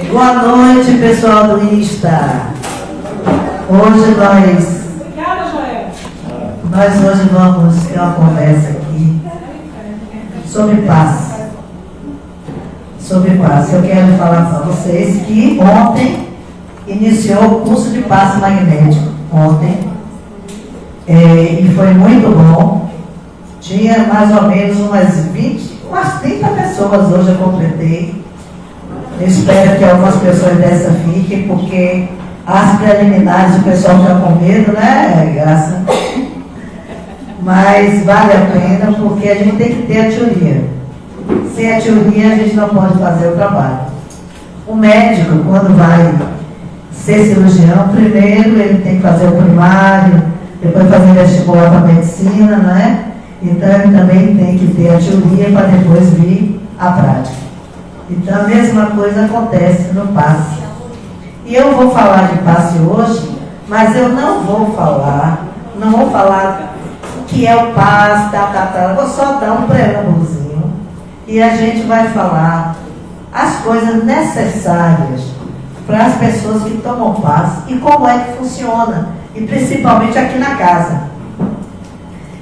Boa noite, pessoal do Insta. Hoje nós vamos ter uma conversa aqui sobre paz. Sobre paz. Eu quero falar para vocês que ontem iniciou o curso de passe magnético. Ontem. E foi muito bom. Tinha mais ou menos umas 30 pessoas hoje eu completei. Eu espero que algumas pessoas dessa fiquem, porque as preliminares o pessoal fica com medo, né, Graça? Mas vale a pena, porque a gente tem que ter a teoria. Sem a teoria a gente não pode fazer o trabalho. O médico, quando vai ser cirurgião, primeiro ele tem que fazer o primário, depois fazer vestibular para a medicina, né? Então ele também tem que ter a teoria para depois vir a prática. Então a mesma coisa acontece no passe. E eu vou falar de passe hoje, mas eu não vou falar o que é o passe, eu vou só dar um preâmbulozinho e a gente vai falar as coisas necessárias para as pessoas que tomam passe e como é que funciona, e principalmente aqui na casa.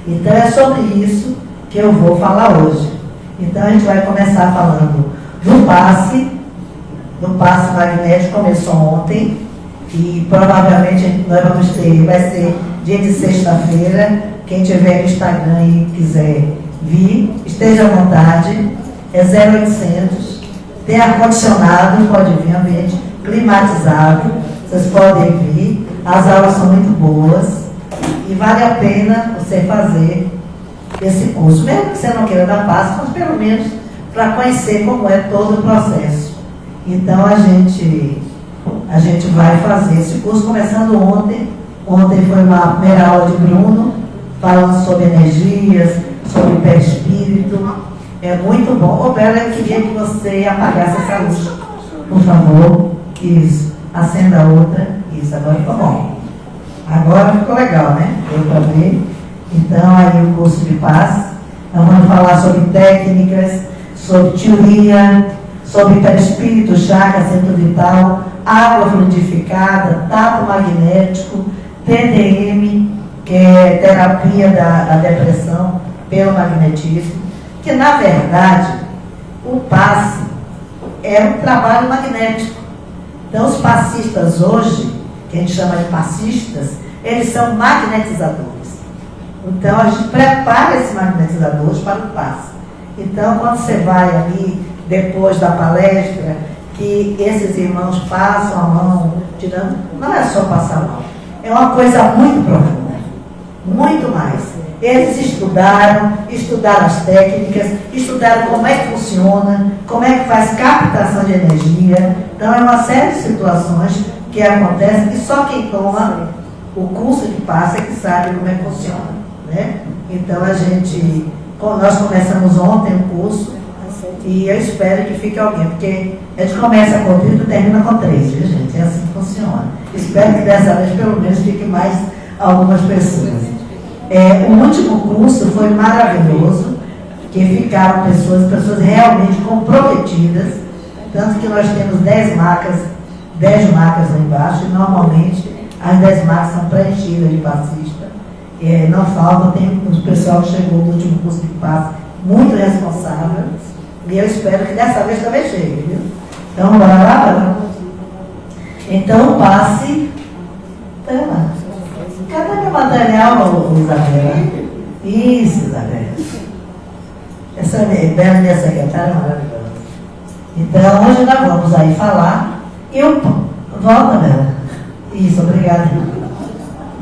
Então é sobre isso que eu vou falar hoje. Então a gente vai começar falando do passe magnético. Começou ontem e provavelmente nós vamos ter, vai ser dia de sexta-feira. Quem tiver no Instagram e quiser vir, esteja à vontade. É 0800, tem ar-condicionado, pode vir, ambiente climatizado, vocês podem vir. As aulas são muito boas e vale a pena você fazer esse curso, mesmo que você não queira dar passe, mas pelo menos para conhecer como é todo o processo. Então a gente vai fazer esse curso começando ontem. Ontem foi uma primeira aula de Bruno, falando sobre energias, sobre perispírito. É muito bom. Ô Bela, eu queria que você apagasse essa luz, por favor. Isso. Acenda a outra. Isso, agora ficou bom. Agora ficou legal, né? Deu para ver. Então aí o curso de paz. Nós vamos falar sobre técnicas, sobre teoria, sobre perispírito, chakra, centro vital, água fluidificada, tato magnético, TDM, que é terapia da depressão pelo magnetismo, que na verdade o passe é um trabalho magnético. Então os passistas hoje, que a gente chama de passistas, eles são magnetizadores. Então a gente prepara esses magnetizadores para o passe. Então quando você vai ali, depois da palestra, que esses irmãos passam a mão, tirando, não é só passar a mão, é uma coisa muito profunda, muito mais. Eles estudaram as técnicas, estudaram como é que funciona, como é que faz captação de energia. Então é uma série de situações que acontecem e só quem toma o curso de passe é que sabe como é que funciona, né? Então nós começamos ontem o curso e eu espero que fique alguém, porque a gente começa com 30 e termina com 3, viu gente? É assim que funciona. Espero que dessa vez pelo menos fique mais algumas pessoas. O último curso foi maravilhoso, que ficaram pessoas realmente comprometidas, tanto que nós temos 10 marcas lá embaixo, e normalmente as 10 marcas são preenchidas de passista. Não falta, tem o pessoal que chegou do último curso de passe muito responsável, e eu espero que dessa vez também chegue, viu? Então, bora lá? Então, o passe. Cadê meu material, Isabela? Isso, Isabela. Essa Bela, minha secretária, é maravilhosa. Então, hoje nós vamos aí falar. Volta, Bela. Isso, obrigada.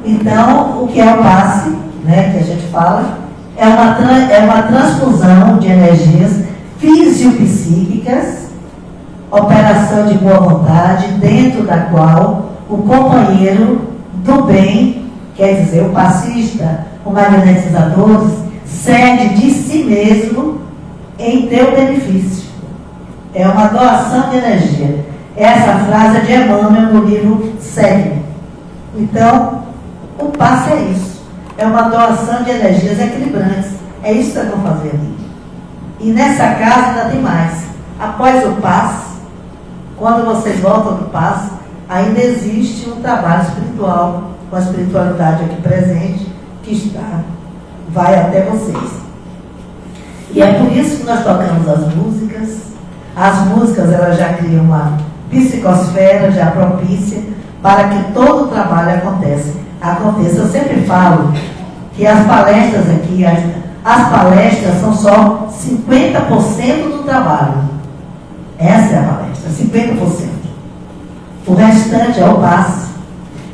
Então, o que é o passe, né, que a gente fala, é uma transfusão de energias fisiopsíquicas, operação de boa vontade, dentro da qual o companheiro do bem, quer dizer, o passista, o magnetizador, cede de si mesmo em teu benefício. É uma doação de energia. Essa frase é de Emmanuel no livro Segue. Então, o passe é isso. É uma doação de energias equilibrantes. É isso que nós vamos fazer ali. E nessa casa ainda tem mais. Após o passe, quando vocês voltam do passe, ainda existe um trabalho espiritual, com a espiritualidade aqui presente, que vai até vocês. E é por isso que nós tocamos as músicas. As músicas, elas já criam uma psicosfera, já propícia, para que todo o trabalho aconteça. Eu sempre falo que as palestras aqui, as palestras são só 50% do trabalho. Essa é a palestra, 50%. O restante é o passe,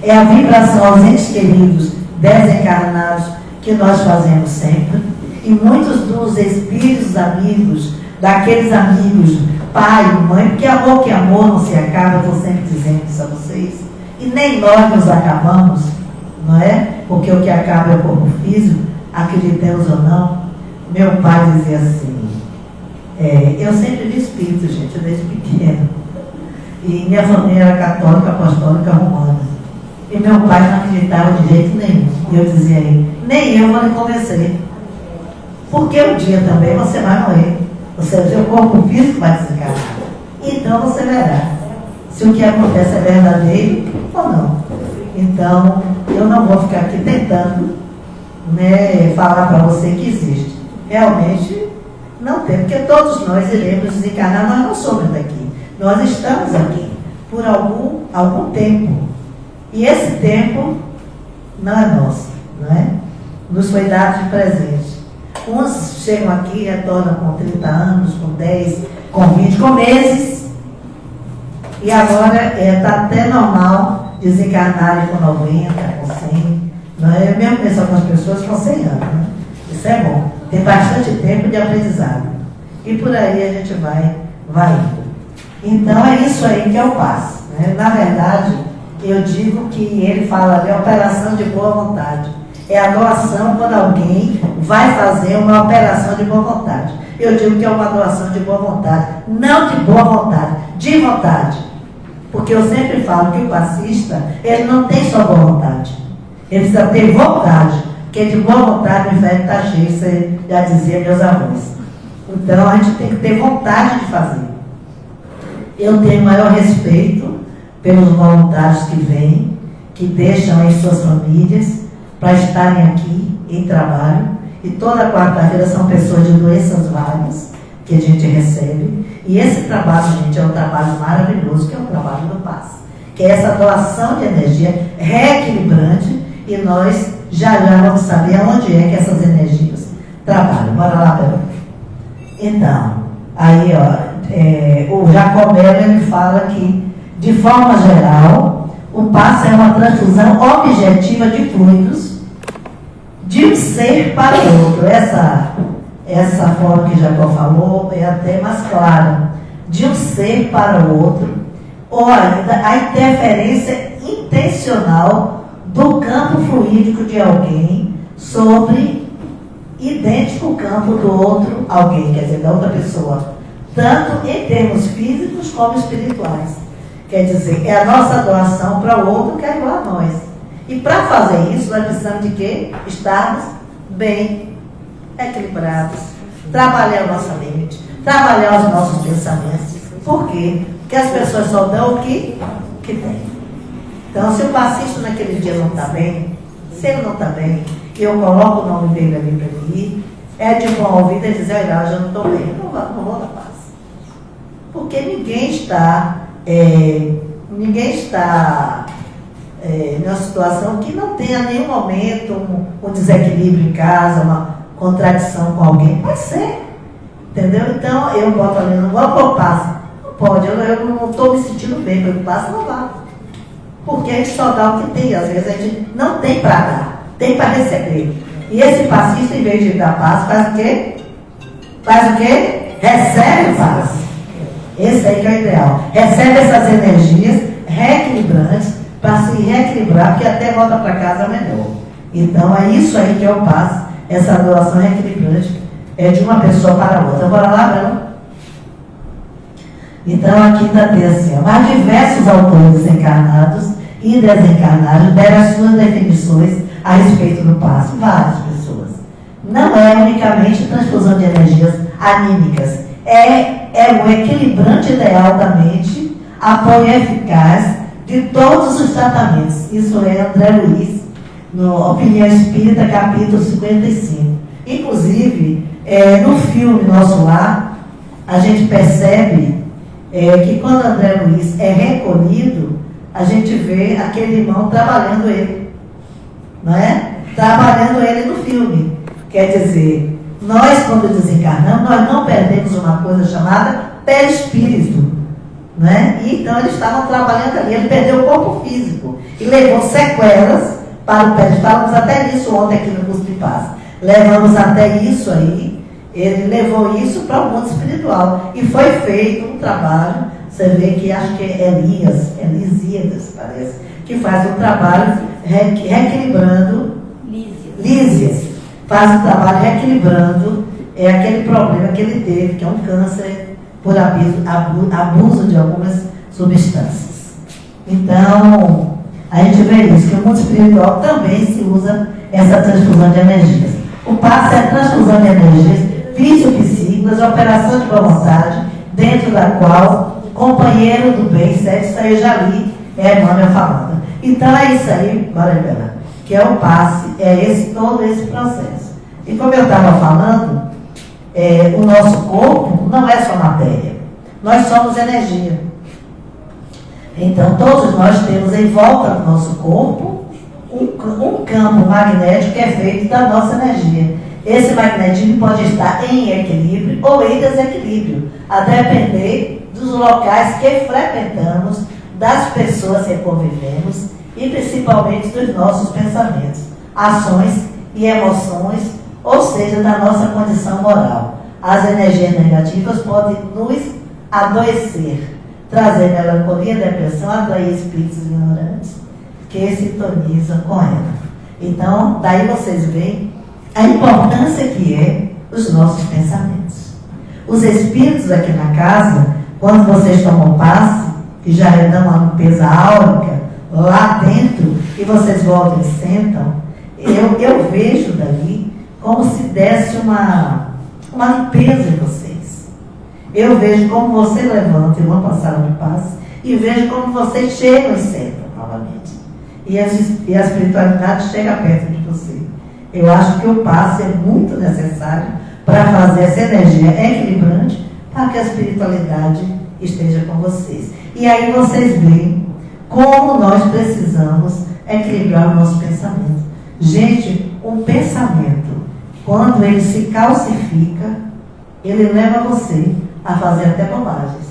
é a vibração aos entes queridos desencarnados que nós fazemos sempre. E muitos dos espíritos amigos, daqueles amigos, pai e mãe, porque amor que amor não se acaba, eu estou sempre dizendo isso a vocês. E nem nós nos acabamos, não é? Porque o que acaba é o corpo físico, acreditemos ou não. Meu pai dizia assim, eu sempre vi espírito, gente, desde pequeno. E minha família era católica, apostólica, romana. E meu pai não acreditava de jeito nenhum. E eu dizia a ele, nem eu vou lhe convencer. Porque um dia também você vai morrer. O seu corpo físico vai desencarnar. Então você verá se o que acontece é verdadeiro ou não. Então, eu não vou ficar aqui tentando, né, falar para você que existe. Realmente não tem, porque todos nós iremos desencarnar, nós não somos daqui. Nós estamos aqui por algum tempo. E esse tempo não é nosso, não é? Nos foi dado de presente. Uns chegam aqui e retornam com 30 anos, com 10, com 20, com meses. E agora está até normal desencarnarem com 90, com 100. Não é? Eu mesmo penso com as pessoas com 100 anos. Né? Isso é bom. Tem bastante tempo de aprendizado. E por aí a gente vai indo. Então é isso aí que é o passe. Né? Na verdade, eu digo que ele fala de operação de boa vontade. É a doação quando alguém vai fazer uma operação de boa vontade. Eu digo que é uma doação de boa vontade. Não de boa vontade, de vontade. Porque eu sempre falo que o passista, ele não tem só boa vontade. Ele precisa ter vontade. Porque de boa vontade o inferno está cheio, você já dizia meus avós. Então a gente tem que ter vontade de fazer. Eu tenho maior respeito pelos voluntários que vêm, que deixam as suas famílias para estarem aqui em trabalho. E toda quarta-feira são pessoas de doenças várias que a gente recebe. E esse trabalho, gente, é um trabalho maravilhoso, que é o trabalho do passe. Que é essa doação de energia reequilibrante. E nós já vamos saber aonde é que essas energias trabalham. Bora lá, Bel. Então, aí, o Jacomelo, ele fala que, de forma geral, o passe é uma transfusão objetiva de fluidos de um ser para o outro. Essa forma que Jacó falou é até mais clara. De um ser para o outro, ou ainda a interferência intencional do campo fluídico de alguém sobre idêntico campo do outro alguém, quer dizer, da outra pessoa, tanto em termos físicos como espirituais. Quer dizer, é a nossa doação para o outro que é igual a nós. E para fazer isso, nós precisamos de quê? Estarmos bem equilibrados, trabalhar a nossa mente, trabalhar os nossos pensamentos. Por quê? Porque as pessoas só dão o que tem. Então, se o passista naquele dia não está bem, se ele não está bem, e eu coloco o nome dele ali para ele ir, é de bom ouvido ele dizer, olha, eu já não estou bem, eu não vou dar paz. Porque ninguém está numa situação que não tenha nenhum momento um desequilíbrio em casa, uma contradição com alguém. Pode ser, entendeu? Então eu boto ali, não vou pôr passe. Não pode, eu não estou me sentindo bem, pelo passe não vá. Porque a gente só dá o que tem, às vezes a gente não tem para dar, tem para receber. E esse passista, em vez de dar passe, faz o quê? Faz o quê? Recebe o passe. Esse aí que é o ideal. Recebe essas energias reequilibrantes para se reequilibrar, porque até volta para casa melhor. Então é isso aí que é o passe, essa doação reequilibrante é de uma pessoa para a outra. Bora lá, Bruno? Então aqui ainda tem assim, mas diversos autores encarnados e desencarnados deram as suas definições a respeito do passe. Várias pessoas. Não é unicamente transfusão de energias anímicas. É o equilibrante ideal da mente apoio eficaz de todos os tratamentos. Isso é André Luiz, no Opinião Espírita, capítulo 55. Inclusive, no filme Nosso Lar, a gente percebe que quando André Luiz é recolhido, a gente vê aquele irmão trabalhando ele, não é? Trabalhando ele no filme. Quer dizer, nós, quando desencarnamos, nós não perdemos uma coisa chamada perispírito, não é? E então eles estavam trabalhando ali, ele perdeu o corpo físico e levou sequelas para o perispírito. Falamos até nisso ontem aqui no curso de paz. Levamos até isso aí, ele levou isso para o mundo espiritual. E foi feito um trabalho, você vê que acho que é Elísias, parece, que faz um trabalho reequilibrando, Lísias, faz um trabalho reequilibrando aquele problema que ele teve, que é um câncer por abuso de algumas substâncias. Então, a gente vê isso, que o mundo espiritual também se usa essa transfusão de energias. O passe é a transfusão de energias físico-psíquicas, operação de boa vontade, dentro da qual o companheiro do bem, certo? Isso aí eu já li, Emmanuel falando. Então é isso aí, Maria, que é o passe, todo esse processo. E como eu estava falando, o nosso corpo não é só matéria, nós somos energia. Então todos nós temos em volta do nosso corpo um campo magnético que é feito da nossa energia. Esse magnetismo pode estar em equilíbrio ou em desequilíbrio, a depender dos locais que frequentamos, das pessoas que convivemos e principalmente dos nossos pensamentos, ações e emoções, ou seja, da nossa condição moral. As energias negativas podem nos adoecer, trazer melancolia, depressão, atrair espíritos ignorantes que sintonizam com ela. Então, daí vocês veem a importância que é os nossos pensamentos. Os espíritos aqui na casa, quando vocês tomam passe, que já dão uma limpeza áurica lá dentro, e vocês voltam e sentam, eu vejo dali como se desse uma limpeza em vocês. Eu vejo como você levanta e vão passar de passe, e vejo como vocês chegam e sentam novamente. E a espiritualidade chega perto de você. Eu acho que o passe é muito necessário para fazer essa energia equilibrante para que a espiritualidade esteja com vocês. E aí vocês veem como nós precisamos equilibrar o nosso pensamento. Gente, um pensamento, quando ele se calcifica, ele leva você a fazer até bobagens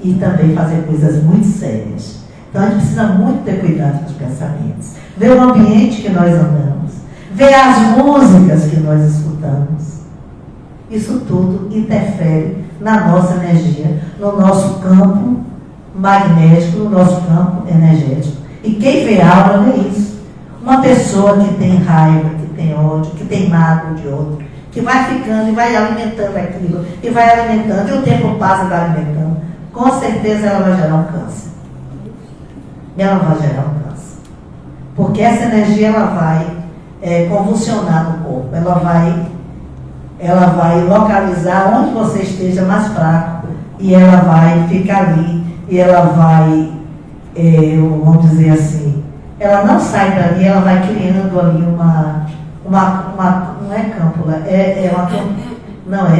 e também fazer coisas muito sérias. Então a gente precisa muito ter cuidado com os pensamentos, ver o ambiente que nós andamos, ver as músicas que nós escutamos. Isso tudo interfere na nossa energia, no nosso campo magnético, no nosso campo energético. E quem vê aula vê isso. Uma pessoa que tem raiva, que tem ódio, que tem mágoa de outro, que vai ficando e vai alimentando aquilo, e vai alimentando, e o tempo passa e vai alimentando, com certeza ela vai gerar um câncer. Ela vai gerar um câncer. Porque essa energia ela vai convulsionar no corpo, ela vai localizar onde você esteja mais fraco, e ela vai ficar ali, e ela vai, vamos dizer assim, ela não sai dali, ela vai criando ali não é câmpula,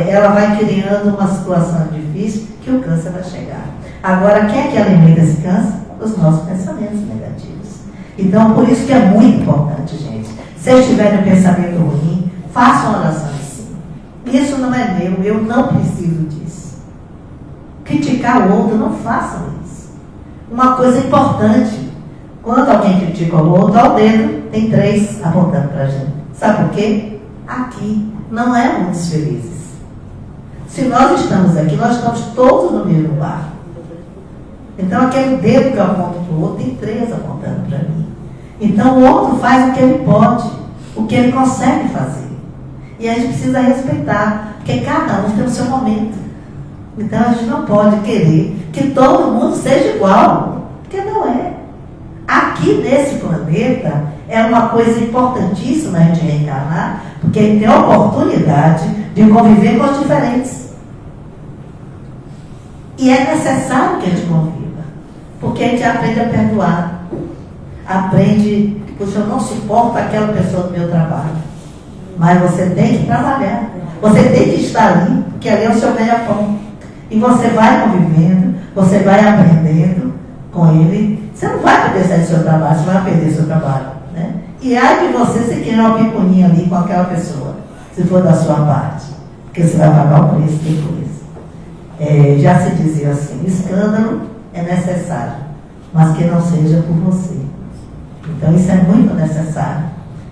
ela vai criando uma situação difícil que o câncer vai chegar. Agora, quem é que alimenta esse câncer? Os nossos pensamentos negativos. Então, por isso que é muito importante, gente. Se vocês tiverem um pensamento ruim, façam uma oração assim. Isso não é meu, eu não preciso disso. Criticar o outro, não façam isso. Uma coisa importante, quando alguém critica o outro, ao dedo, tem 3 apontando para a gente. Sabe por quê? Aqui não é muitos felizes. Se nós estamos aqui, nós estamos todos no mesmo barco. Então aquele dedo que eu aponto para o outro, tem 3 apontando para mim. Então o outro faz o que ele pode, o que ele consegue fazer. E a gente precisa respeitar, porque cada um tem o seu momento. Então a gente não pode querer que todo mundo seja igual, porque não é. Aqui nesse planeta é uma coisa importantíssima a gente reencarnar, porque a gente tem a oportunidade de conviver com os diferentes. E é necessário que a gente conviva. Porque a gente aprende a perdoar. Aprende, puxa, eu não suporto aquela pessoa do meu trabalho. Mas você tem que trabalhar. Você tem que estar ali, porque ali é o seu ganha-pão. E você vai convivendo, você vai aprendendo com ele. Você não vai poder sair do seu trabalho, você vai perder seu trabalho, né? E ai de você se querer uma picuinha ali com aquela pessoa, se for da sua parte. Porque você vai pagar o preço depois. Já se dizia assim, escândalo é necessário, mas que não seja por você. Então isso é muito necessário.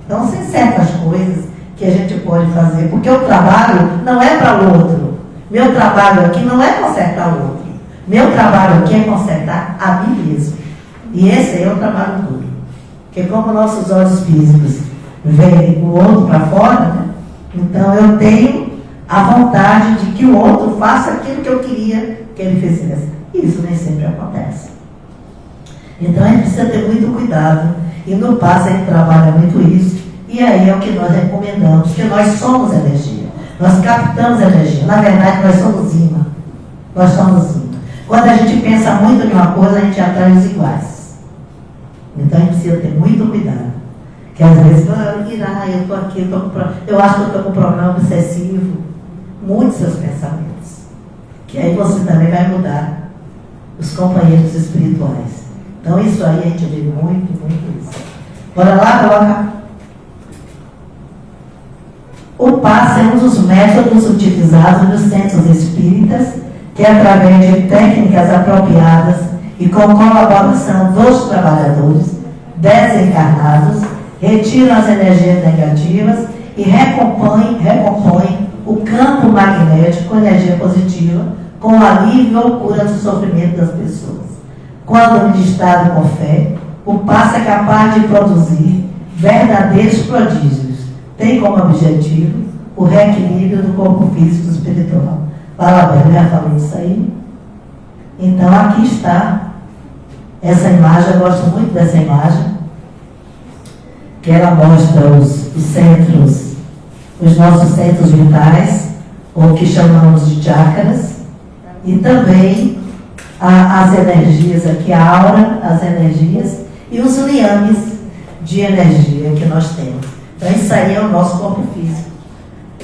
Então tem certas coisas que a gente pode fazer, porque o trabalho não é para o outro. Meu trabalho aqui não é consertar o outro. Meu trabalho aqui é consertar a mim mesmo. E esse aí é o trabalho duro. Porque como nossos olhos físicos veem o outro para fora, né? Então eu tenho a vontade de que o outro faça aquilo que eu queria que ele fizesse. E isso nem sempre acontece. Então a gente precisa ter muito cuidado. E no passo a gente trabalha muito isso. E aí é o que nós recomendamos, porque nós somos energia. Nós captamos energia. Na verdade, nós somos imã. Nós somos imã. Quando a gente pensa muito em uma coisa, a gente atrai os iguais. Então a gente precisa ter muito cuidado. Que às vezes, eu estou aqui, eu acho que eu estou com um problema obsessivo. Mude seus pensamentos. Que aí você também vai mudar os companheiros espirituais. Então isso aí a gente vê muito, muito isso. Bora lá, coloca. O passe é um dos métodos utilizados nos centros espíritas, que através de técnicas apropriadas e com colaboração dos trabalhadores desencarnados, retiram as energias negativas e recompõem o campo magnético com energia positiva, com o alívio ou cura do sofrimento das pessoas. Quando ministrado com fé, o passe é capaz de produzir verdadeiros prodígios. Tem como objetivo o reequilíbrio do corpo físico e espiritual. Fala bem, já falei isso aí. Então aqui está essa imagem, eu gosto muito dessa imagem, que ela mostra os centros, os nossos centros vitais, ou que chamamos de chakras, e também as energias aqui, a aura, as energias, e os liames de energia que nós temos. Então isso aí é o nosso corpo físico,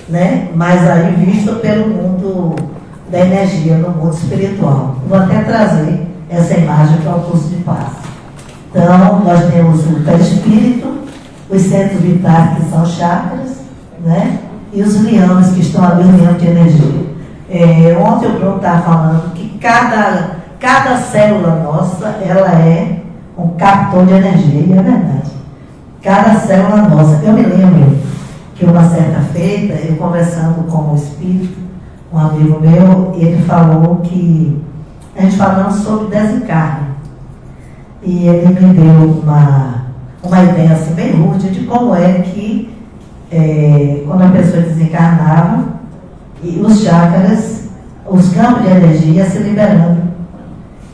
né? Mas aí visto pelo mundo da energia, no mundo espiritual. Vou até trazer essa imagem para o curso de passe. Então, nós temos o perispírito, os centros vitais que são chakras, né? E os liames que estão ali, liames de energia. Ontem o Bruno estava falando que cada célula nossa, ela é um captor de energia, e é verdade. Cada célula nossa. Eu me lembro que uma certa feita, eu conversando com o espírito, um amigo meu, ele falou que a gente falando sobre desencarne. E ele me deu uma ideia assim bem rude de como é que quando a pessoa desencarnava, e os chakras, os campos de energia se liberando.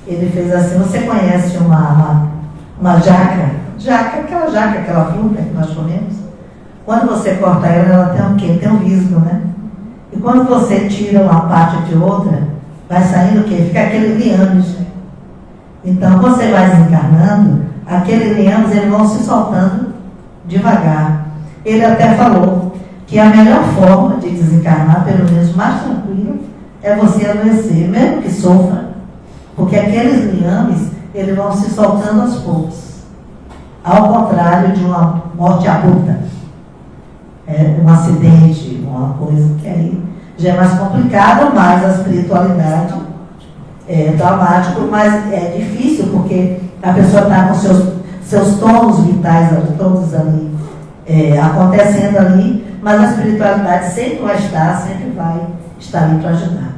Ele fez assim, você conhece uma jaca? Aquela fruta que nós comemos, quando você corta ela tem o quê? Tem um visgo, né? E quando você tira uma parte de outra, vai saindo o quê? Fica aquele liames. Então, você vai desencarnando, aqueles liames eles vão se soltando devagar. Ele até falou que a melhor forma de desencarnar, pelo menos mais tranquilo, é você adoecer, mesmo que sofra, porque aqueles liames eles vão se soltando aos poucos. Ao contrário de uma morte abrupta, um acidente, uma coisa que aí já é mais complicado, mas a espiritualidade é traumático, mas é difícil porque a pessoa está com seus tons vitais todos ali acontecendo ali, mas a espiritualidade sempre vai estar ali para ajudar.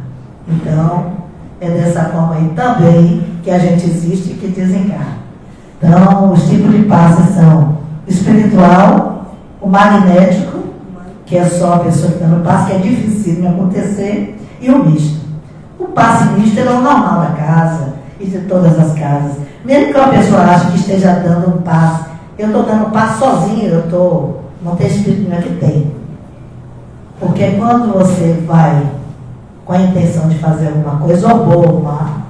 Então, é dessa forma aí também que a gente existe e que desencarna. Então, os tipos de passe são o espiritual, o magnético, que é só a pessoa que está no passe, que é difícil de acontecer, e o misto. O passe misto é o normal da casa e de todas as casas. Mesmo que uma pessoa ache que esteja dando um passe, eu estou dando um passe sozinho, não tem espírito nenhum que tem. Porque quando você vai com a intenção de fazer alguma coisa, ou boa ou má,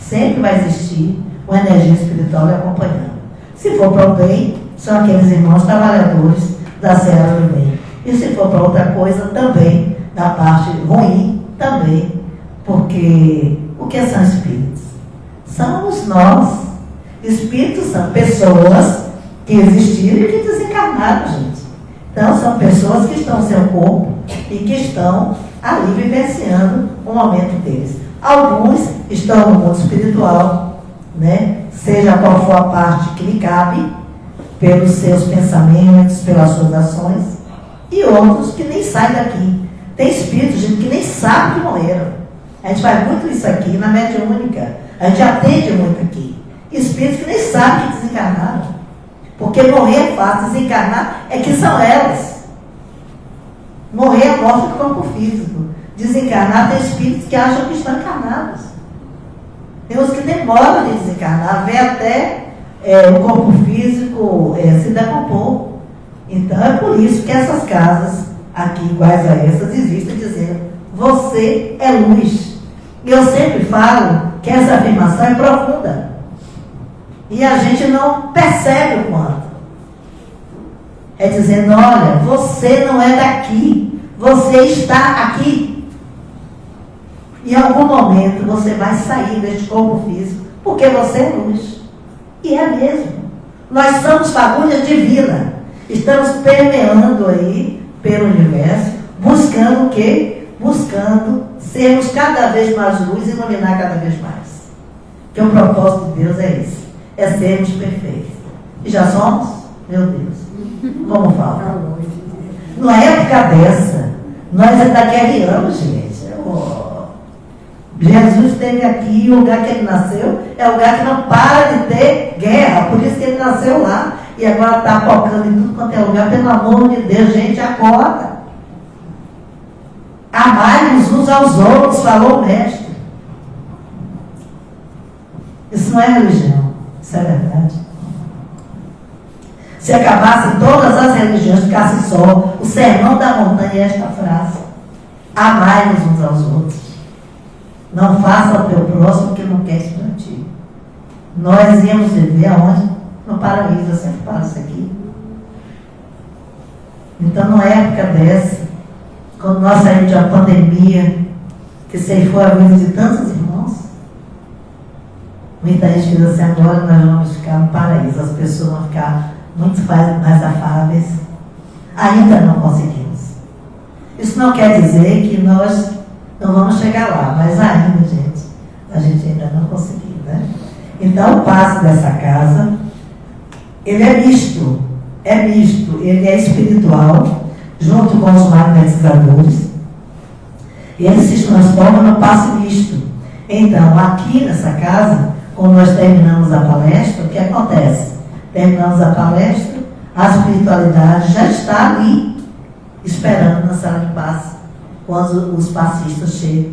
sempre vai existir uma energia espiritual lhe acompanhando. Se for para o bem, são aqueles irmãos trabalhadores da seara do bem. E se for para outra coisa, também, da parte ruim, também. Porque o que são espíritos? Somos nós. Espíritos são pessoas que existiram e que desencarnaram, gente. Então, são pessoas que estão no seu corpo e que estão ali vivenciando o momento deles. Alguns estão no mundo espiritual, né? Seja qual for a parte que lhe cabe, pelos seus pensamentos, pelas suas ações, e outros que nem saem daqui. Tem espíritos, gente, que nem sabe que morreram. A gente faz muito isso aqui na mediúnica. A gente atende muito aqui. Espíritos que nem sabem que desencarnaram. Porque morrer é fácil, desencarnar é que são elas. Morrer é a morte do corpo físico. Desencarnar tem espíritos que acham que estão encarnados. Tem uns que demoram de desencarnar, vê até o corpo físico se decompor. Então é por isso que essas casas aqui, iguais a essas, existem dizendo: você é luz. E eu sempre falo que essa afirmação é profunda. E a gente não percebe o quanto. É dizendo: olha, você não é daqui, você está aqui. Em algum momento você vai sair deste corpo físico, porque você é luz. E é mesmo. Nós somos fagulhas de vida. Estamos permeando aí pelo universo, buscando o quê? Buscando sermos cada vez mais luz e iluminar cada vez mais. Que o propósito de Deus é esse. É sermos perfeitos. E já somos? Meu Deus. Como fala? Numa época dessa, nós ainda guerreamos, gente. Jesus esteve aqui, o lugar que ele nasceu é um lugar que não para de ter guerra. Por isso que ele nasceu lá. E agora está focando em tudo quanto é lugar. Pelo amor de Deus, gente, acorda. Amai-nos uns aos outros, falou o mestre. Isso não é religião, isso é verdade. Se acabassem todas as religiões, ficasse só o sermão da montanha e esta frase: amai-nos uns aos outros. Não faça ao teu próximo o que não queres para ti. Nós íamos viver aonde? No paraíso. Eu sempre falo isso aqui. Então, numa época dessa, quando nós saímos de uma pandemia que ceifou a vida de tantos irmãos, muita gente diz assim: agora nós vamos ficar no paraíso, as pessoas vão ficar muito mais afáveis. Ainda não conseguimos. Isso não quer dizer que nós não vamos chegar lá, mas ainda, gente, a gente ainda não conseguiu, né? Então, o passo dessa casa, ele é misto, ele é espiritual, junto com os magnetizadores, e ele se transforma no passe misto. Então, aqui nessa casa, quando nós terminamos a palestra, o que acontece? Terminamos a palestra, a espiritualidade já está ali, esperando na sala de passe, quando os passistas chegam.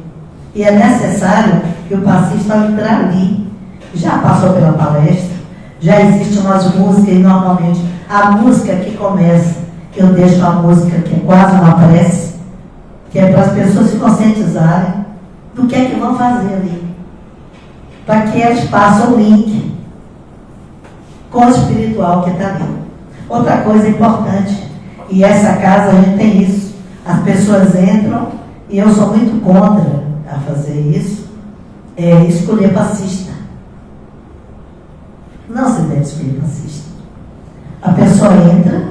E é necessário que o passista, ao entrar ali, já passou pela palestra, já existem umas músicas, e normalmente a música que começa, eu deixo uma música que é quase uma prece, que é para as pessoas se conscientizarem do que é que vão fazer ali, para que eles façam o link com o espiritual que está ali. Outra coisa importante, e essa casa a gente tem isso, as pessoas entram, e eu sou muito contra a fazer isso, escolher passista. Não se deve escolher passista. A pessoa entra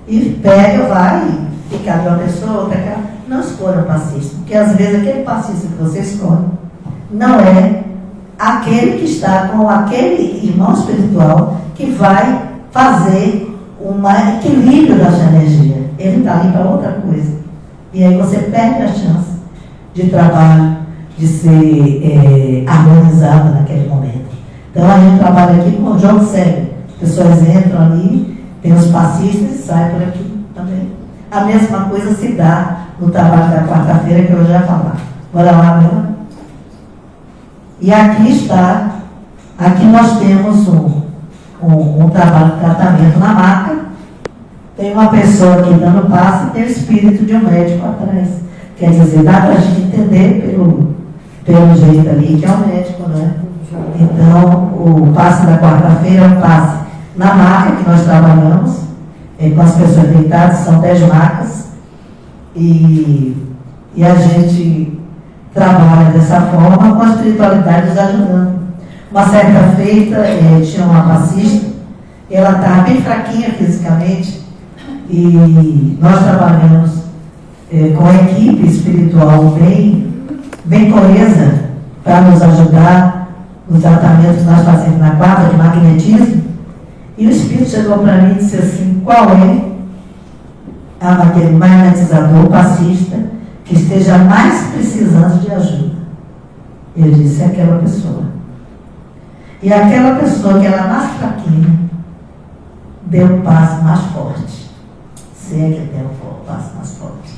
e pega, vai, e cada uma pessoa, outra cara. Não escolha passista, porque às vezes aquele passista que você escolhe não é aquele que está com aquele irmão espiritual que vai fazer um equilíbrio da sua energia. Ele está ali para outra coisa. E aí você perde a chance de trabalho, de ser harmonizado naquele momento. Então a gente trabalha aqui com o jogo sério. As pessoas entram ali, tem os passistas e saem por aqui também. A mesma coisa se dá no trabalho da quarta-feira, que eu já ia falar. Bora lá, meu. E aqui está, aqui nós temos um trabalho de tratamento na maca. Tem uma pessoa aqui dando passe e tem o espírito de um médico atrás. Quer dizer, dá para a gente entender pelo jeito ali que é um médico, né? Então, o passe da quarta-feira é um passe na maca que nós trabalhamos, com as pessoas deitadas, são 10 macas, e a gente trabalha dessa forma com a espiritualidade nos ajudando. Uma certa feita, tinha uma passista, ela estava bem fraquinha fisicamente, e nós trabalhamos com a equipe espiritual bem coesa para nos ajudar nos tratamentos que nós fazemos na quadra de magnetismo. E o Espírito chegou para mim e disse assim: qual é aquele magnetizador passista que esteja mais precisando de ajuda? Eu disse: aquela pessoa. E aquela pessoa que era mais fraquinha deu um passo mais forte. Se é que deu um passo mais forte.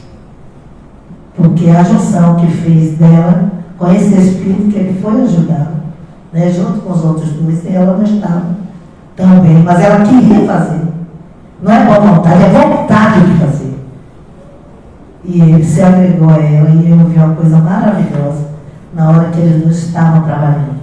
Porque a junção que fez dela com esse Espírito que ele foi ajudá-la, né, junto com os outros dois, e ela não estava tão bem, mas ela queria fazer. Não é boa vontade, é vontade de fazer. E ele se agregou a ela, e eu vi uma coisa maravilhosa na hora que eles não estavam trabalhando.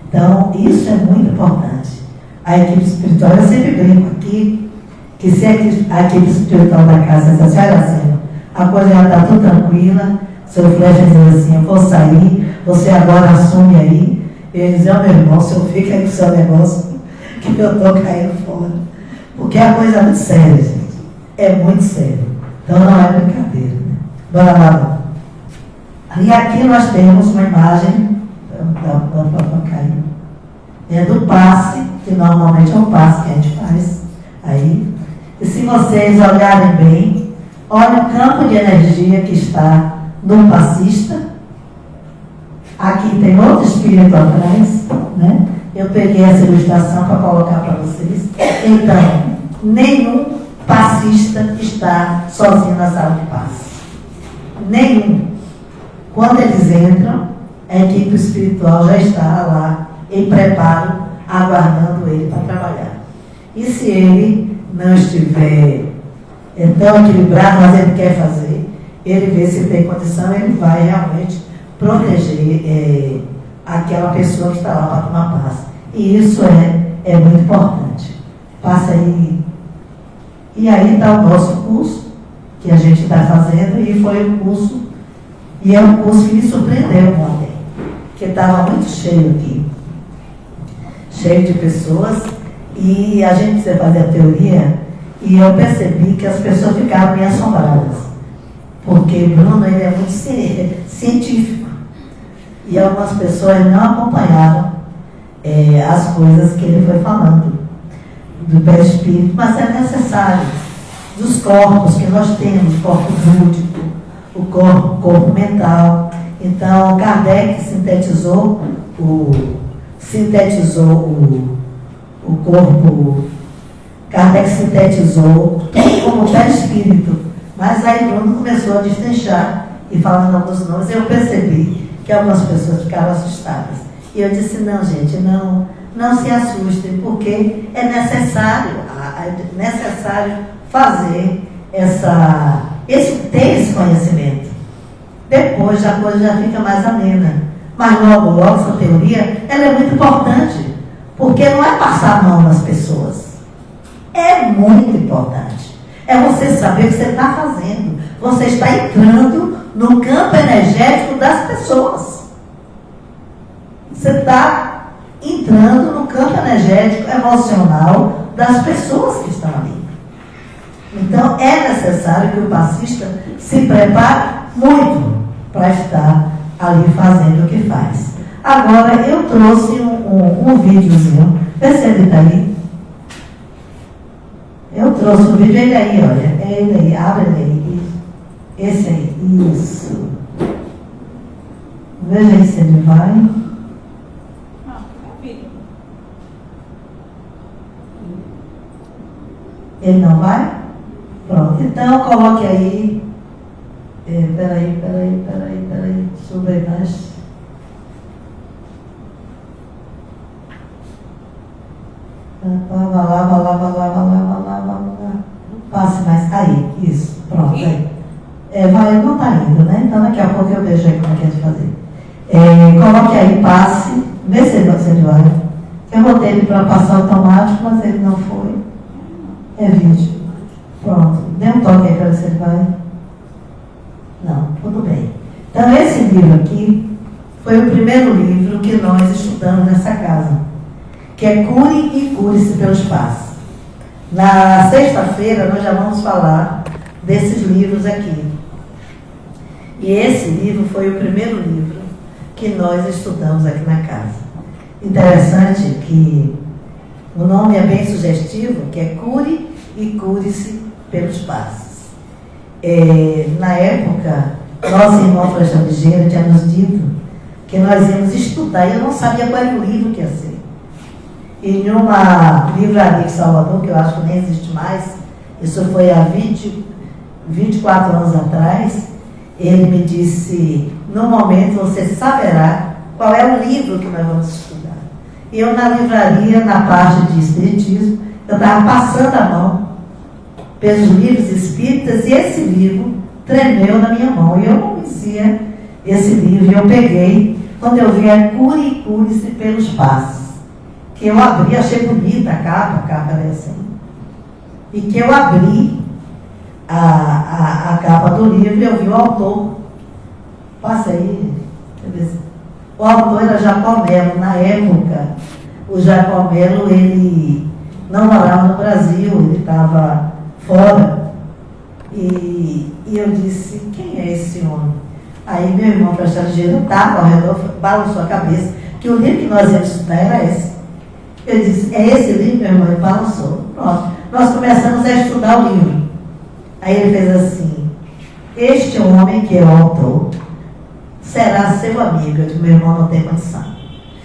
Então, isso é muito importante. A equipe espiritual, eu sempre brinco aqui, que se a equipe espiritual da casa diz assim: olha, Senhor, a coisa já está tudo tranquila, o seu Flecha diz assim: eu vou sair, você agora assume aí. Ele diz: meu irmão, o senhor fica aí com o seu negócio, que eu estou caindo fora. Porque a coisa é muito séria, gente. É muito sério. Então não é brincadeira. Né? Bora lá. E aqui nós temos uma imagem do passe, que normalmente é um passe que a gente faz aí. E se vocês olharem bem, olha o campo de energia que está no passista. Aqui tem outro espírito atrás, né? Eu peguei essa ilustração para colocar para vocês. Então, nenhum passista está sozinho na sala de passe. Nenhum. Quando eles entram, a equipe espiritual já está lá em preparo, aguardando ele para trabalhar. E se ele não estiver tão equilibrado, mas ele quer fazer, ele vê se tem condição, ele vai realmente proteger aquela pessoa que está lá para tomar passe. E isso é muito importante. Passa aí. E aí está o nosso curso, que a gente está fazendo, e foi um curso, e é um curso que me surpreendeu ontem, que estava muito cheio aqui. Cheio de pessoas, e a gente precisa fazer a teoria, e eu percebi que as pessoas ficaram meio assombradas, porque Bruno ele é muito científico, e algumas pessoas não acompanharam as coisas que ele foi falando do perispírito, mas é necessário, dos corpos que nós temos, o corpo búdico, o corpo mental. Então Kardec sintetizou o corpo, Kardec sintetizou como perispírito, mas aí Bruno começou a destrinchar e falando alguns nomes, eu percebi que algumas pessoas ficaram assustadas. E eu disse: não, gente, não se assustem, porque é necessário fazer ter esse conhecimento. Depois a coisa já fica mais amena. Mas logo essa teoria, ela é muito importante, porque não é passar a mão nas pessoas. É muito importante. É você saber o que você está fazendo. Você está entrando no campo energético das pessoas. Você está entrando no campo energético emocional das pessoas que estão ali. Então é necessário que o passista se prepare muito para estar ali fazendo o que faz. Agora eu trouxe um videozinho. Vê se ele está aí. Eu trouxe um vídeo, ele aí, olha. É ele aí, abre ele aí. Esse aí, isso. Veja aí se ele vai. Ele não vai? Pronto, então coloque aí. Peraí. Suba aí mais. Vai lá. Passe mais. Aí, isso. Pronto, aí. Vai, não está indo, né? Então daqui a pouco eu vejo aí como é que é de fazer. Coloque aí, passe Vê se ele vai. Eu botei ele para passar automático, mas ele não foi. É vídeo. Pronto. Dê um toque aí para ver se ele vai. Não, tudo bem. Então, esse livro aqui foi o primeiro livro que nós estudamos nessa casa, que é Cure e Cure-se pelos Passos. Na sexta-feira, nós já vamos falar desses livros aqui. E esse livro foi o primeiro livro que nós estudamos aqui na casa. Interessante que o nome é bem sugestivo, que é Cure e Cure-se pelos Passos. Na época, nosso irmão Floresta Ligeira tinha nos dito que nós íamos estudar, e eu não sabia qual era o livro que ia ser. E em uma livraria de Salvador, que eu acho que nem existe mais, isso foi há 24 anos atrás, ele me disse, no momento você saberá qual é o livro que nós vamos estudar. E eu na livraria, na parte de Espiritismo, eu estava passando a mão pelos livros espíritas e esse livro tremeu na minha mão. E eu não conhecia esse livro, e eu peguei, quando eu vi a Cure e Cure-se pelos Passos, que eu abri, achei bonita a capa era assim, e que eu abri a capa do livro e eu vi o autor. Passa aí. O autor era Jacó Melo. Na época, o Jacó Melo, ele não morava no Brasil, ele estava fora. E eu disse, quem é esse homem? Aí meu irmão Floresta Ligeira estava ao redor, balançou a cabeça, que o livro que nós íamos estudar era esse. Eu disse, é esse livro, meu irmão? Ele balançou. Pronto. Nós começamos a estudar o livro. Aí ele fez assim, este homem que é o autor será seu amigo. Eu disse, meu irmão, não tem condição.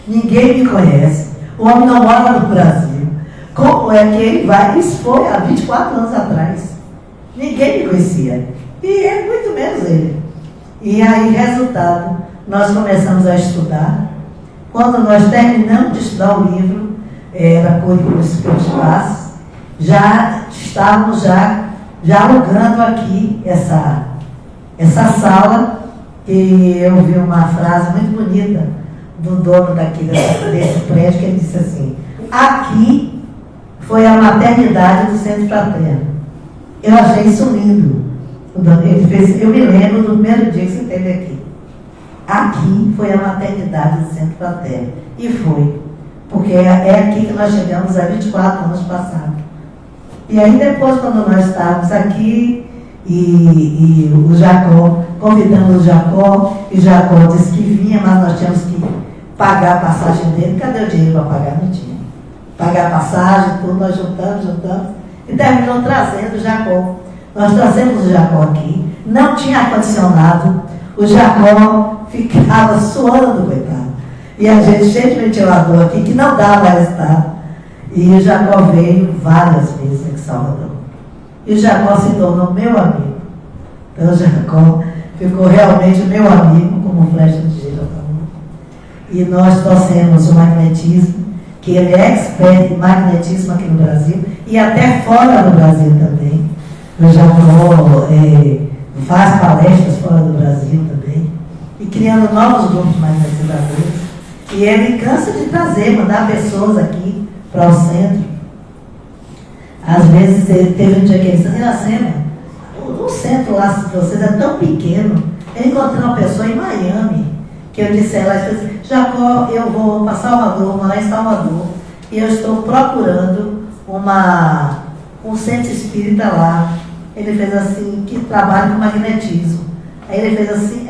Ninguém me conhece. O homem não mora no Brasil. Como é que ele vai? Isso foi há 24 anos atrás. Ninguém me conhecia. E ele, muito menos ele. E aí, resultado, nós começamos a estudar. Quando nós terminamos de estudar o livro, era Cure pelos Passos, já estávamos já alugando aqui essa sala, e eu vi uma frase muito bonita do dono desse prédio, que ele disse assim, aqui foi a maternidade do Centro Fraterno. Eu achei isso lindo. Ele fez, eu me lembro do primeiro dia que você esteve aqui. Aqui foi a maternidade do Centro Fraterno. E foi. Porque é aqui que nós chegamos há 24 anos passados. E aí depois, quando nós estávamos aqui, e o Jacó, convidamos o Jacó, e Jacó disse que vinha, mas nós tínhamos que pagar a passagem dele. Cadê o dinheiro para pagar? Não tinha. Pagar a passagem, tudo, nós juntamos, e terminou trazendo o Jacó. Nós trouxemos o Jacó aqui, não tinha ar-condicionado, o Jacó ficava suando, coitado. E a gente cheio de ventilador aqui, que não dava resultado. E o Jacó veio várias vezes aqui em Salvador. E o Jacó se tornou meu amigo. Então o Jacó ficou realmente meu amigo, como Floresta Ligeira falou. E nós trouxemos o magnetismo, que ele é expert em magnetismo aqui no Brasil, e até fora do Brasil também. O Jacó faz palestras fora do Brasil também, e criando novos grupos magnetizadores. E ele cansa de trazer, mandar pessoas aqui para o centro. Às vezes, teve um dia que ele disse, Iracema, o centro lá de vocês é tão pequeno. Eu encontrei uma pessoa em Miami, que eu disse a ela, Jacó, eu vou para Salvador, morar em Salvador, e eu estou procurando um centro espírita lá. Ele fez assim, que trabalha com magnetismo. Aí ele fez assim,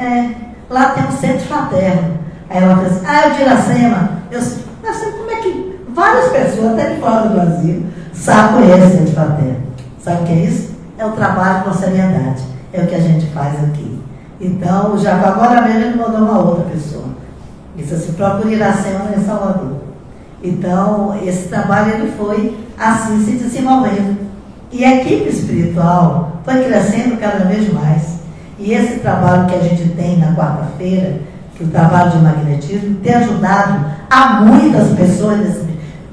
lá tem um centro fraterno. Aí ela fez assim, eu de Iracema. Eu sei como é que várias pessoas, até de fora do Brasil, sabem esse centro fraterno. Sabe o que é isso? É o trabalho com seriedade. É o que a gente faz aqui. Então, o Jacó agora mesmo ele mandou uma outra pessoa. Disse assim, procure Iracema em Salvador. Então, esse trabalho ele foi assim se desenvolvendo. E a equipe espiritual foi crescendo cada vez mais. E esse trabalho que a gente tem na quarta-feira, que o trabalho de magnetismo, tem ajudado a muitas pessoas.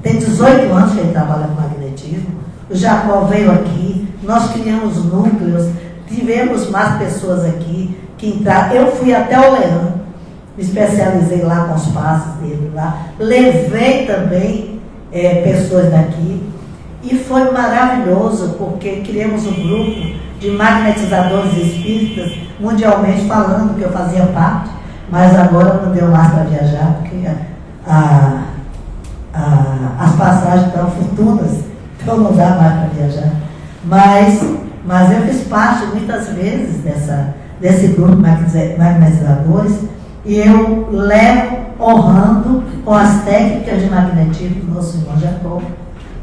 Tem 18 anos que ele trabalha com magnetismo. O Jacó veio aqui, nós criamos núcleos, tivemos mais pessoas aqui que entraram. Eu fui até o Leão, me especializei lá com os passos dele lá, levei também pessoas daqui, e foi maravilhoso, porque criamos um grupo de magnetizadores espíritas, mundialmente falando, que eu fazia parte, mas agora não deu mais para viajar, porque as passagens estão fortunas, então não dá mais para viajar. Mas eu fiz parte muitas vezes desse grupo de magnetizadores, e eu levo honrando com as técnicas de magnetismo do nosso irmão Jacó,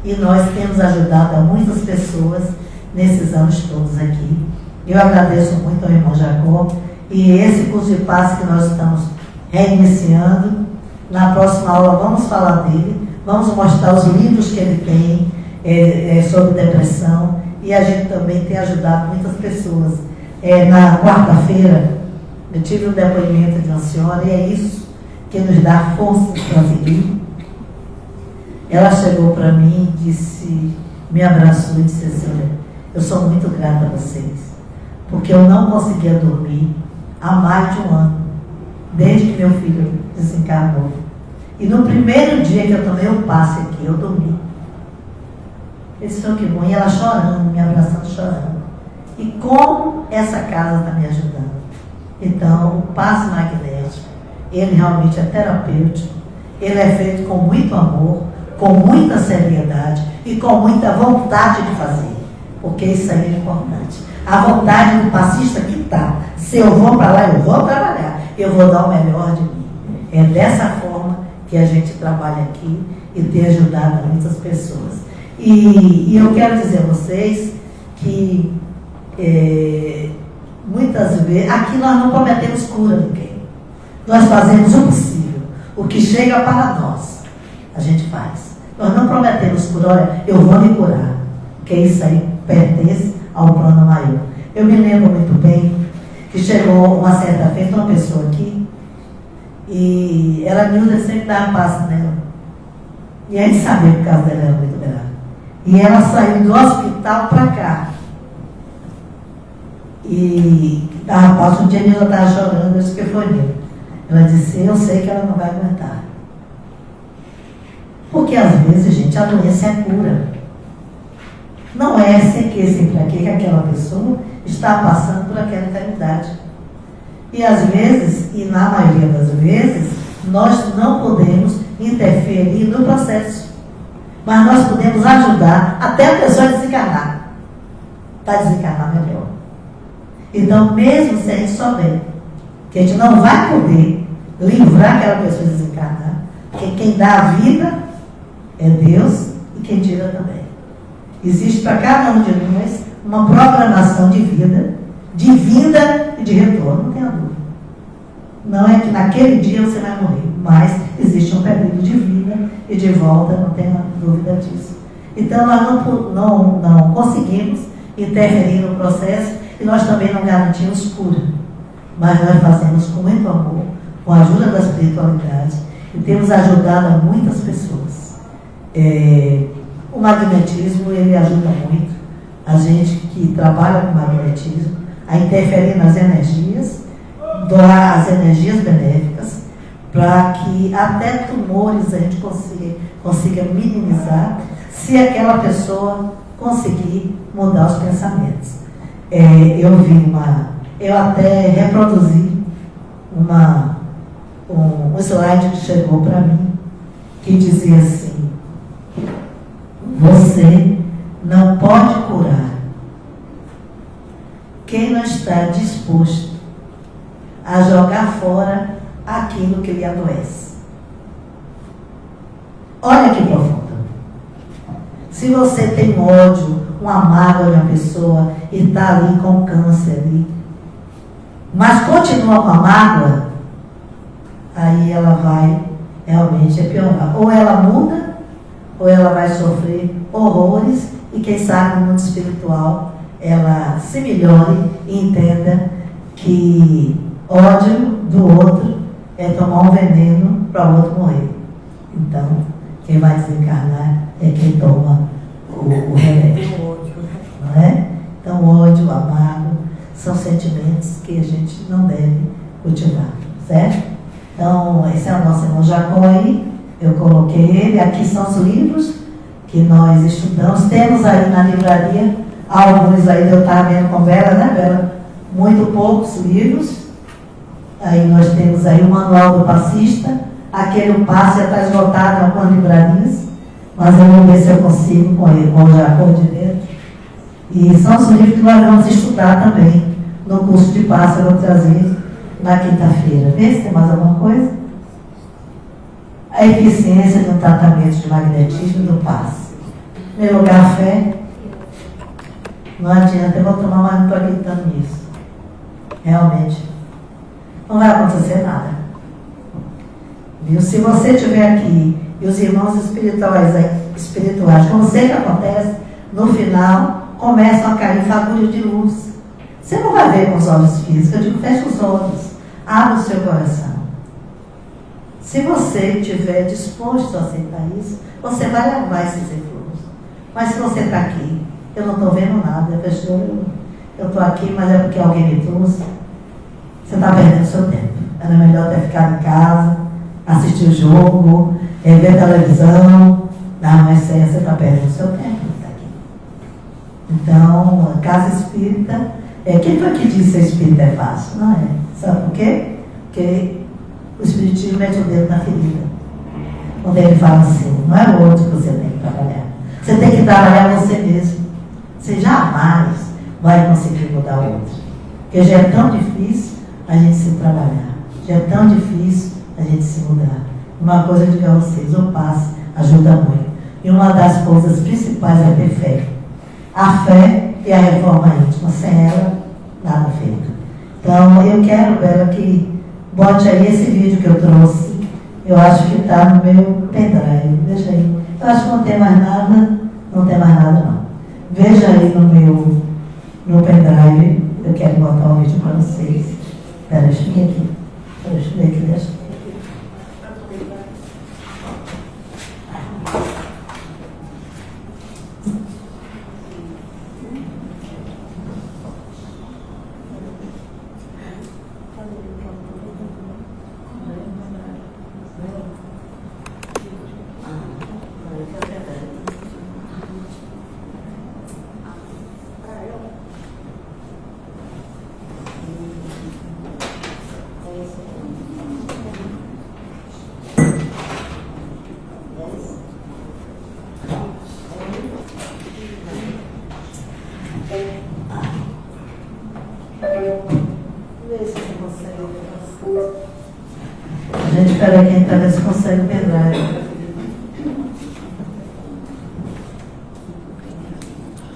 e nós temos ajudado a muitas pessoas nesses anos todos aqui. Eu agradeço muito ao irmão Jacó, e esse curso de paz que nós estamos reiniciando, na próxima aula vamos falar dele, vamos mostrar os livros que ele tem sobre depressão, e a gente também tem ajudado muitas pessoas. Na quarta-feira, eu tive um depoimento de uma senhora, e é isso que nos dá força para seguir. Ela chegou para mim e disse, me abraçou e disse assim: olha, eu sou muito grata a vocês, porque eu não conseguia dormir há mais de um ano, desde que meu filho desencarnou. E no primeiro dia que eu tomei o passe aqui, eu dormi. Ele disse, que bom, e ela chorando, me abraçando, chorando. E como essa casa está me ajudando. Então, o passe magnético, ele realmente é terapêutico, ele é feito com muito amor, com muita seriedade e com muita vontade de fazer, porque isso aí é importante. A vontade do passista que está, se eu vou para lá, eu vou trabalhar, eu vou dar o melhor de mim. É dessa forma que a gente trabalha aqui e tem ajudado muitas pessoas. E eu quero dizer a vocês que muitas vezes, aqui nós não prometemos cura a ninguém. Nós fazemos o possível. O que chega para nós, a gente faz. Nós não prometemos cura, olha, eu vou me curar. Porque isso aí pertence ao plano maior. Eu me lembro muito bem que chegou uma certa feita uma pessoa aqui, e ela miúda sempre dava passo nela. E a gente sabia que o caso dela era muito grave. E ela saiu do hospital para cá. E dava passo, um dia ela estava chorando, eu disse que foi nele. Ela disse, eu sei que ela não vai aguentar. Porque às vezes, gente, a doença é cura. Não é sem para que aquela pessoa está passando por aquela enfermidade. E às vezes, e na maioria das vezes, nós não podemos interferir no processo. Mas nós podemos ajudar até a pessoa desencarnar. Para desencarnar melhor. Então, mesmo se a gente souber que a gente não vai poder livrar aquela pessoa de desencarnar, porque quem dá a vida é Deus e quem tira também. Existe para cada um de nós uma programação de vida, de vinda e de retorno, não tenha dúvida. Não é que naquele dia você vai morrer, mas existe um período de vida e de volta, não tenha dúvida disso. Então nós não conseguimos interferir no processo e nós também não garantimos cura. Mas nós fazemos com muito amor, com a ajuda da espiritualidade, e temos ajudado a muitas pessoas. O magnetismo, ele ajuda muito a gente que trabalha com magnetismo a interferir nas energias, doar as energias benéficas, para que até tumores a gente consiga minimizar, se aquela pessoa conseguir mudar os pensamentos. Eu até reproduzi um slide que chegou para mim, que dizia assim: você não pode curar quem não está disposto a jogar fora aquilo que lhe adoece. Olha que profundo. Se você tem ódio, uma mágoa de uma pessoa e está ali com câncer ali, mas continua com a mágoa, aí ela vai realmente piorar. Ou ela muda, ou ela vai sofrer horrores, e quem sabe no mundo espiritual ela se melhore e entenda que ódio do outro é tomar um veneno para o outro morrer. Então, quem vai desencarnar é quem toma o remédio. Não é? Então, ódio, amargo, são sentimentos que a gente não deve cultivar, certo? Então, esse é o nosso irmão Jacó aí, eu coloquei ele. Aqui são os livros que nós estudamos. Temos aí na livraria, alguns aí eu estava vendo com Bela, né, Bela? Muito poucos livros. Aí nós temos aí o Manual do Passista, aquele passe já está esgotado em algumas livrarias, mas eu vou ver se eu consigo com ele, com o Jacó de dentro. E são os livros que nós vamos estudar também no curso de passe, eu vou trazer na quinta-feira. Vê se tem mais alguma coisa. A eficiência do tratamento de magnetismo do passe. Em primeiro lugar, fé. Não adianta, eu vou tomar, mas não estou acreditando nisso. Realmente, não vai acontecer nada. Viu? Se você estiver aqui e os irmãos espirituais, como sempre acontece, no final, começam a cair fagulhas de luz. Você não vai ver com os olhos físicos, eu digo, fecha os olhos, abre o seu coração. Se você estiver disposto a aceitar isso, você vai levar esses efluos. Mas se você está aqui, eu não estou vendo nada, eu estou aqui, mas é porque alguém me trouxe, você está perdendo o seu tempo. Era melhor ter ficado em casa, assistir o jogo, ver televisão. Não, mas você está perdendo o seu tempo. Tá aqui. Então, a casa espírita, quem foi que disse que ser espírita é fácil? Não é. Sabe por quê? Porque o espiritismo mete o dedo na ferida. Quando ele fala assim, não é o outro que você tem que trabalhar. Você tem que trabalhar você mesmo. Você jamais vai conseguir mudar o outro. Porque já é tão difícil a gente se trabalhar. Já é tão difícil a gente se mudar. Uma coisa eu digo a vocês, o passe ajuda muito. E uma das coisas principais é ter fé. A fé e a reforma íntima. Sem ela, nada feito. Então, eu quero, Bela, que bote aí esse vídeo que eu trouxe. Eu acho que está no meu pendrive. Deixa aí. Eu acho que não tem mais nada. Não tem mais nada, não. Veja aí no pendrive. Eu quero botar um vídeo para vocês. Espera, deixa eu ver aqui. Deixa eu ver aqui, deixa eu ver. Gente, espera quem está vendo se consegue pedrar.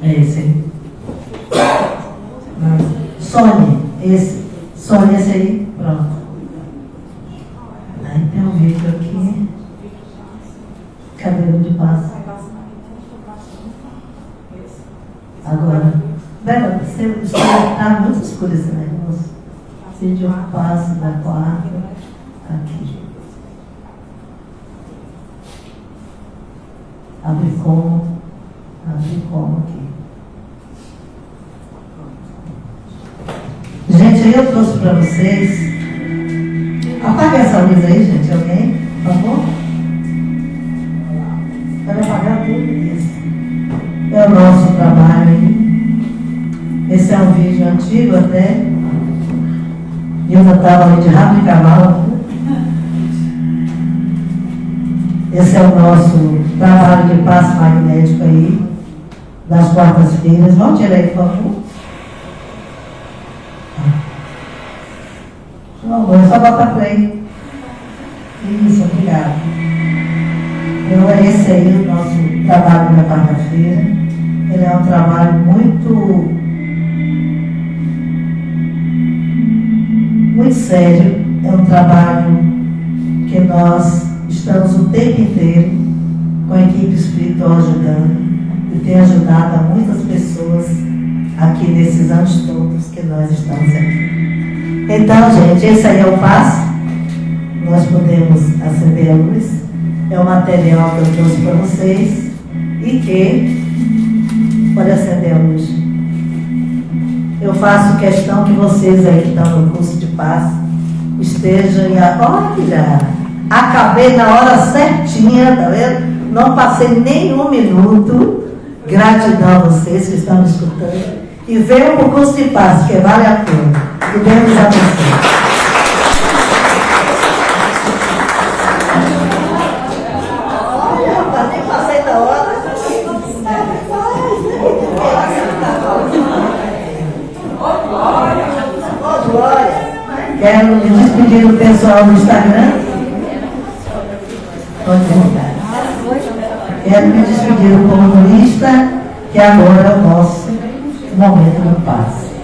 É esse aí. Sônia, esse. Sônia, esse aí. Pronto. Aí tem um vídeo aqui. Cabelo de passa. Agora, Bela, você está muito escuro esse negócio. Vídeo passo da quarta. Aqui. Abre como aqui. Gente, aí eu trouxe para vocês. Apaga essa luz aí, gente, alguém? Por favor? Vai apagar tudo isso. É o nosso trabalho aí. Esse é um vídeo antigo até. Eu já estava ali de rabo de cavalo. Esse é o nosso trabalho de passe magnético aí, das quartas-feiras. Vamos tirar aí, por favor. Não, é só botar play. Isso, obrigado. Então, é esse aí o nosso trabalho da quarta-feira. Ele é um trabalho muito sério. É um trabalho que nós estamos o tempo inteiro com a equipe espiritual ajudando e tem ajudado a muitas pessoas aqui nesses anos todos que nós estamos aqui. Então, gente, esse aí é o passe. Nós podemos acender a luz. É o material que eu trouxe para vocês e que pode acender a luz. Eu faço questão que vocês aí que estão no curso de passe estejam olha que já Acabei na hora certinha, tá vendo? Não passei nenhum minuto. Gratidão a vocês que estão me escutando. E venham para o curso de paz, que vale a pena. Que Deus nos abençoe. Quero me despedir do pessoal do Instagram. Quero me despedir do comunista, que agora é o nosso momento de paz.